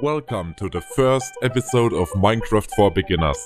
Welcome to the first episode of Minecraft for Beginners.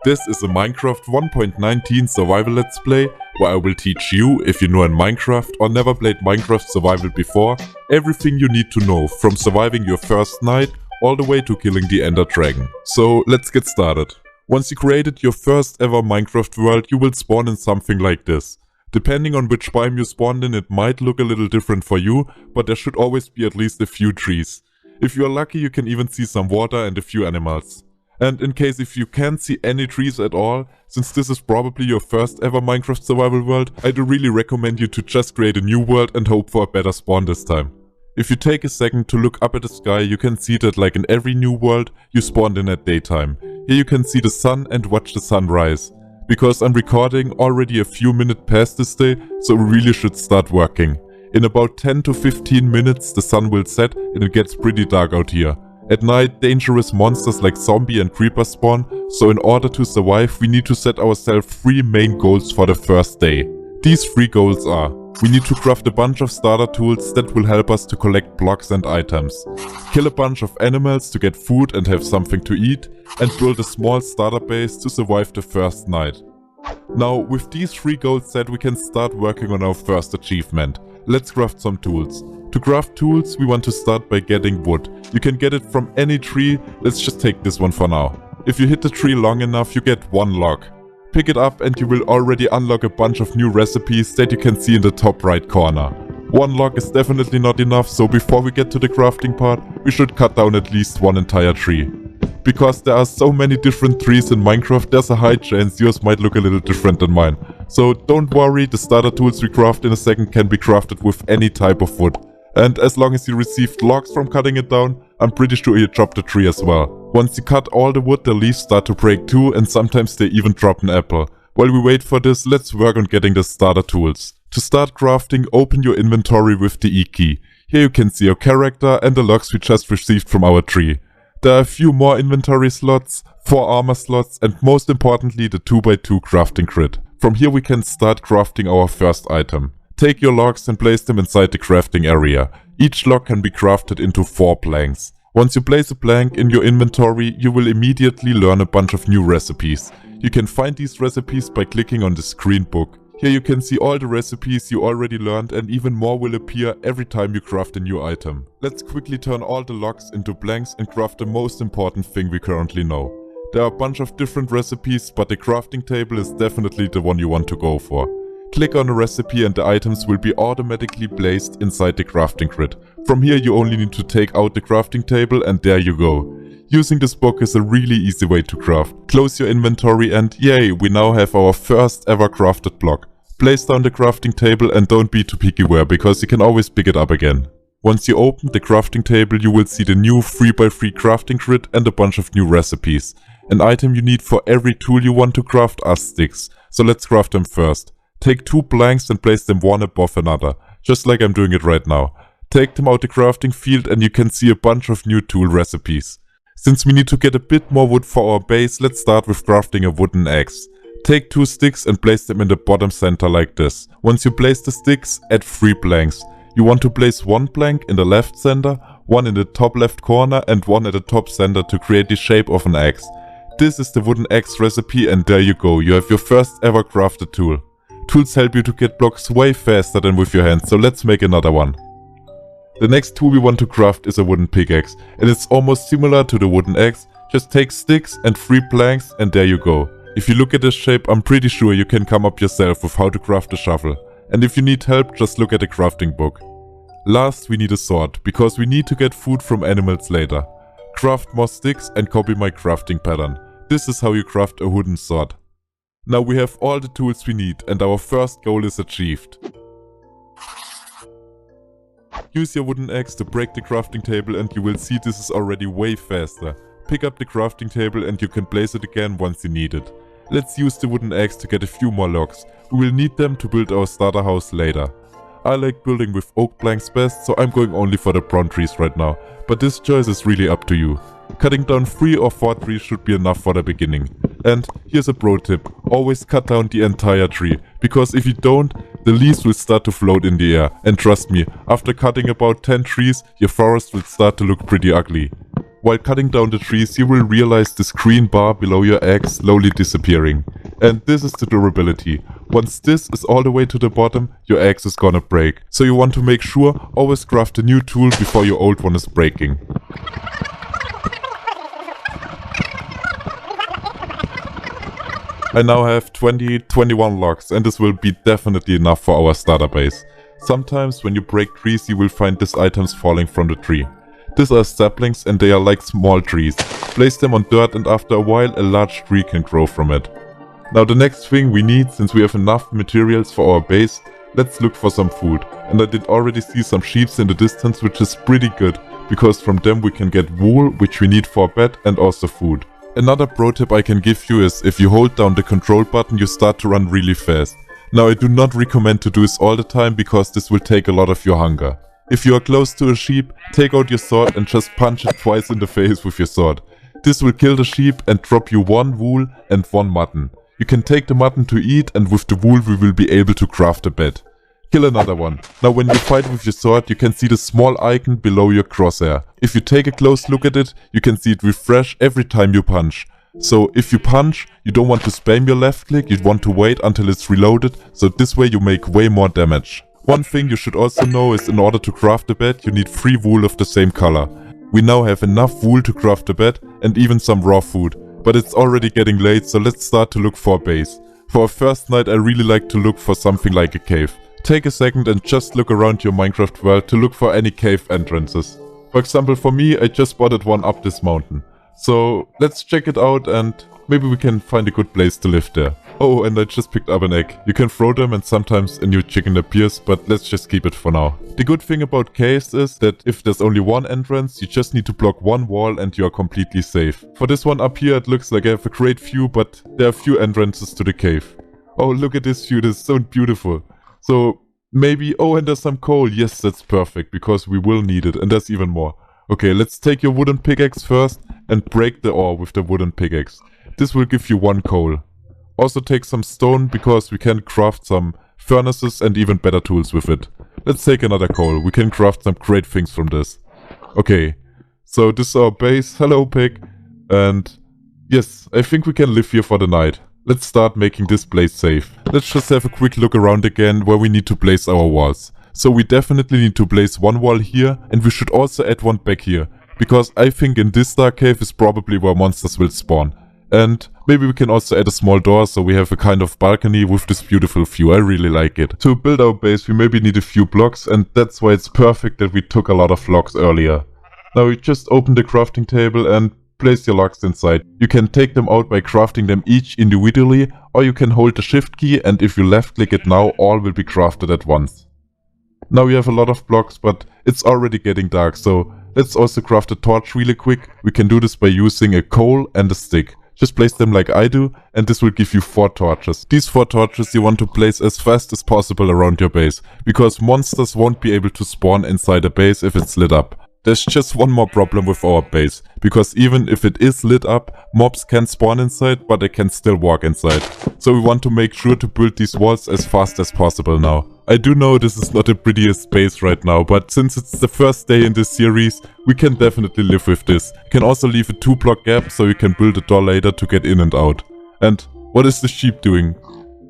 This is a Minecraft 1.19 survival let's play where I will teach you, if you know in Minecraft or never played Minecraft survival before, everything you need to know from surviving your first night all the way to killing the Ender Dragon. So let's get started. Once you created your first ever Minecraft world, you will spawn in something like this. Depending on which biome you spawned in, it might look a little different for you, but there should always be at least a few trees. If you are lucky, you can even see some water and a few animals. And in case if you can't see any trees at all, since this is probably your first ever Minecraft survival world, I do really recommend you to just create a new world and hope for a better spawn this time. If you take a second to look up at the sky, you can see that like in every new world, you spawned in at daytime. Here you can see the sun and watch the sun rise. Because I'm recording already a few minutes past this day, so we really should start working. In about 10 to 15 minutes the sun will set and it gets pretty dark out here. At night dangerous monsters like zombie and creeper spawn, so in order to survive we need to set ourselves 3 main goals for the first day. These 3 goals are: we need to craft a bunch of starter tools that will help us to collect blocks and items, kill a bunch of animals to get food and have something to eat, and build a small starter base to survive the first night. Now with these 3 goals set we can start working on our first achievement. Let's craft some tools. To craft tools we want to start by getting wood. You can get it from any tree, let's just take this one for now. If you hit the tree long enough you get 1 log. Pick it up and you will already unlock a bunch of new recipes that you can see in the top right corner. 1 log is definitely not enough, so before we get to the crafting part we should cut down at least 1 entire tree. Because there are so many different trees in Minecraft, there's a high chance yours might look a little different than mine. So don't worry, the starter tools we craft in a second can be crafted with any type of wood. And as long as you received logs from cutting it down, I'm pretty sure you dropped a tree as well. Once you cut all the wood, the leaves start to break too, and sometimes they even drop an apple. While we wait for this, let's work on getting the starter tools. To start crafting, open your inventory with the E key. Here you can see your character and the logs we just received from our tree. There are a few more inventory slots, 4 armor slots, and most importantly the 2x2 crafting grid. From here we can start crafting our first item. Take your logs and place them inside the crafting area. Each log can be crafted into 4 planks. Once you place a plank in your inventory, you will immediately learn a bunch of new recipes. You can find these recipes by clicking on the screen book. Here you can see all the recipes you already learned, and even more will appear every time you craft a new item. Let's quickly turn all the logs into blanks and craft the most important thing we currently know. There are a bunch of different recipes, but the crafting table is definitely the one you want to go for. Click on a recipe and the items will be automatically placed inside the crafting grid. From here you only need to take out the crafting table and there you go. Using this book is a really easy way to craft. Close your inventory and yay, we now have our first ever crafted block. Place down the crafting table and don't be too picky where, because you can always pick it up again. Once you open the crafting table you will see the new 3x3 crafting grid and a bunch of new recipes. An item you need for every tool you want to craft are sticks, so let's craft them first. Take 2 planks and place them one above another, just like I'm doing it right now. Take them out the crafting field and you can see a bunch of new tool recipes. Since we need to get a bit more wood for our base, let's start with crafting a wooden axe. Take 2 sticks and place them in the bottom center like this. Once you place the sticks, add 3 planks. You want to place 1 plank in the left center, 1 in the top left corner and 1 at the top center to create the shape of an axe. This is the wooden axe recipe and there you go, you have your first ever crafted tool. Tools help you to get blocks way faster than with your hands, so let's make another one. The next tool we want to craft is a wooden pickaxe, and it's almost similar to the wooden axe. Just take sticks and 3 planks and there you go. If you look at this shape, I'm pretty sure you can come up yourself with how to craft a shovel. And if you need help, just look at the crafting book. Last we need a sword, because we need to get food from animals later. Craft more sticks and copy my crafting pattern. This is how you craft a wooden sword. Now we have all the tools we need and our first goal is achieved. Use your wooden axe to break the crafting table and you will see this is already way faster. Pick up the crafting table and you can place it again once you need it. Let's use the wooden axe to get a few more logs. We will need them to build our starter house later. I like building with oak planks best, so I'm going only for the brown trees right now. But this choice is really up to you. Cutting down 3 or 4 trees should be enough for the beginning. And here's a pro tip, always cut down the entire tree, because if you don't, the leaves will start to float in the air. And trust me, after cutting about 10 trees, your forest will start to look pretty ugly. While cutting down the trees, you will realize this green bar below your egg slowly disappearing. And this is the durability. Once this is all the way to the bottom, your axe is gonna break. So you want to make sure always craft a new tool before your old one is breaking. I now have 21 logs, and this will be definitely enough for our starter base. Sometimes when you break trees, you will find these items falling from the tree. These are saplings and they are like small trees. Place them on dirt and after a while a large tree can grow from it. Now the next thing we need, since we have enough materials for our base, let's look for some food. And I did already see some sheep in the distance, which is pretty good, because from them we can get wool, which we need for a bed, and also food. Another pro tip I can give you is if you hold down the control button, you start to run really fast. Now I do not recommend to do this all the time because this will take a lot of your hunger. If you are close to a sheep, take out your sword and just punch it twice in the face with your sword. This will kill the sheep and drop you 1 wool and 1 mutton. You can take the mutton to eat and with the wool we will be able to craft a bed. Kill another one. Now when you fight with your sword you can see the small icon below your crosshair. If you take a close look at it, you can see it refresh every time you punch. So if you punch, you don't want to spam your left click, you want to wait until it's reloaded, so this way you make way more damage. One thing you should also know is in order to craft a bed you need 3 wool of the same color. We now have enough wool to craft a bed and even some raw food. But it's already getting late, so let's start to look for a base. For a first night I really like to look for something like a cave. Take a second and just look around your Minecraft world to look for any cave entrances. For example, for me I just spotted one up this mountain. So let's check it out and maybe we can find a good place to live there. Oh, and I just picked up an egg. You can throw them and sometimes a new chicken appears, but let's just keep it for now. The good thing about caves is that if there's only one entrance, you just need to block one wall and you are completely safe. For this one up here, it looks like I have a great view, but there are few entrances to the cave. Oh, look at this view, this is so beautiful. So maybe, oh, and there's some coal. Yes, that's perfect, because we will need it, and there's even more. Okay, let's take your wooden pickaxe first and break the ore with the wooden pickaxe. This will give you 1 coal. Also take some stone, because we can craft some furnaces and even better tools with it. Let's take another coal, we can craft some great things from this. Okay, so this is our base. Hello pig. And yes, I think we can live here for the night. Let's start making this place safe. Let's just have a quick look around again where we need to place our walls. So we definitely need to place 1 wall here, and we should also add 1 back here. Because I think in this dark cave is probably where monsters will spawn. And maybe we can also add a small door so we have a kind of balcony with this beautiful view. I really like it. To build our base we maybe need a few blocks, and that's why it's perfect that we took a lot of logs earlier. Now you just open the crafting table and place your logs inside. You can take them out by crafting them each individually, or you can hold the shift key and if you left click it now, all will be crafted at once. Now we have a lot of blocks, but it's already getting dark, so let's also craft a torch really quick. We can do this by using a coal and a stick. Just place them like I do, and this will give you 4 torches. These 4 torches you want to place as fast as possible around your base, because monsters won't be able to spawn inside a base if it's lit up. There's just one more problem with our base, because even if it is lit up, mobs can spawn inside, but they can still walk inside. So we want to make sure to build these walls as fast as possible now. I do know this is not the prettiest base right now, but since it's the first day in this series, we can definitely live with this. You can also leave a 2-block gap so you can build a door later to get in and out. And what is the sheep doing?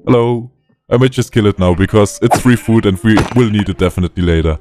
Hello? I might just kill it now because it's free food and we will need it definitely later.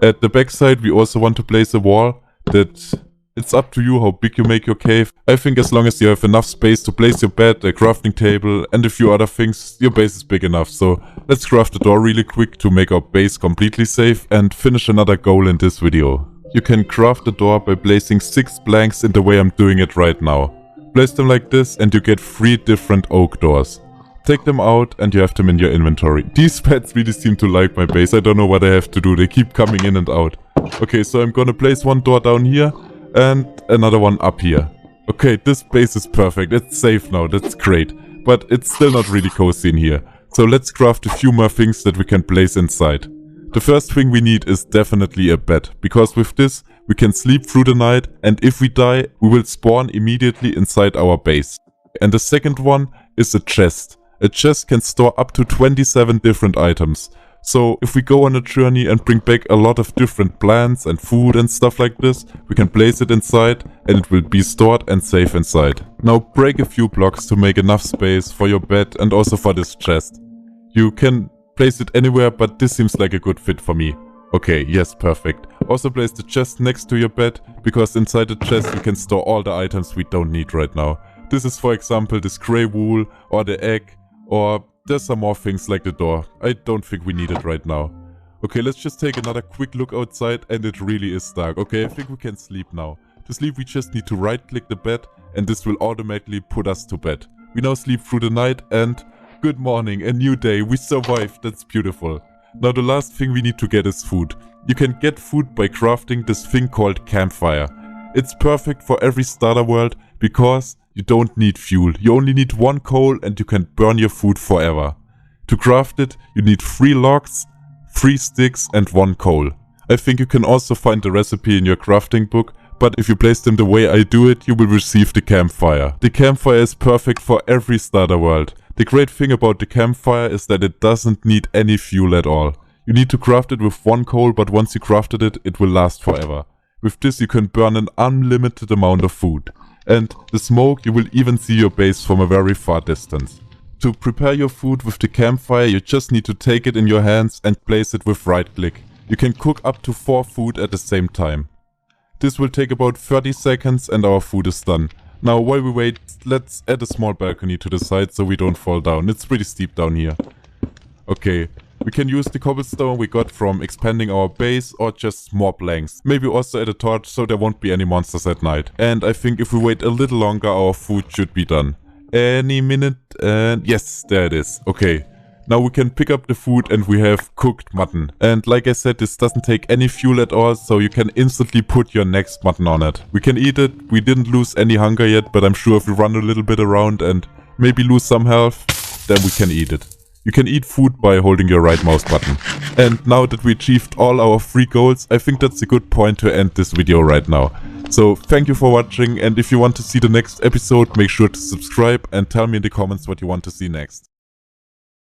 At the backside we also want to place a wall that it's up to you how big you make your cave. I think as long as you have enough space to place your bed, a crafting table and a few other things, your base is big enough. So let's craft a door really quick to make our base completely safe and finish another goal in this video. You can craft a door by placing 6 planks in the way I'm doing it right now. Place them like this and you get 3 different oak doors. Take them out and you have them in your inventory. These pets really seem to like my base. I don't know what I have to do. They keep coming in and out. Okay, so I'm gonna place 1 door down here and another one up here. Okay, this base is perfect. It's safe now. That's great. But it's still not really cozy in here. So let's craft a few more things that we can place inside. The first thing we need is definitely a bed. Because with this, we can sleep through the night. And if we die, we will spawn immediately inside our base. And the second one is a chest. A chest can store up to 27 different items. So if we go on a journey and bring back a lot of different plants and food and stuff like this, we can place it inside and it will be stored and safe inside. Now break a few blocks to make enough space for your bed and also for this chest. You can place it anywhere, but this seems like a good fit for me. Okay, yes, perfect. Also place the chest next to your bed, because inside the chest we can store all the items we don't need right now. This is for example this grey wool or the egg, or there's some more things like the door. I don't think we need it right now. Okay, let's just take another quick look outside, and it really is dark. Okay, I think we can sleep now. To sleep we just need to right click the bed and this will automatically put us to bed. We now sleep through the night and good morning, a new day, we survived, that's beautiful. Now the last thing we need to get is food. You can get food by crafting this thing called campfire. It's perfect for every starter world because you don't need fuel. You only need one coal and you can burn your food forever. To craft it, you need 3 logs, 3 sticks and 1 coal. I think you can also find the recipe in your crafting book, but if you place them the way I do it, you will receive the campfire. The campfire is perfect for every starter world. The great thing about the campfire is that it doesn't need any fuel at all. You need to craft it with 1 coal, but once you crafted it, it will last forever. With this you can burn an unlimited amount of food. And the smoke, you will even see your base from a very far distance. To prepare your food with the campfire, you just need to take it in your hands and place it with right click. You can cook up to 4 food at the same time. This will take about 30 seconds and our food is done. Now while we wait, let's add a small balcony to the side so we don't fall down. It's pretty steep down here. Okay, we can use the cobblestone we got from expanding our base or just more planks. Maybe also add a torch so there won't be any monsters at night. And I think if we wait a little longer our food should be done. Any minute and yes, there it is. Okay. Now we can pick up the food and we have cooked mutton. And like I said, this doesn't take any fuel at all, so you can instantly put your next mutton on it. We can eat it, we didn't lose any hunger yet, but I'm sure if we run a little bit around and maybe lose some health, then we can eat it. You can eat food by holding your right mouse button. And now that we achieved all our 3 goals, I think that's a good point to end this video right now. So thank you for watching, and if you want to see the next episode, make sure to subscribe and tell me in the comments what you want to see next.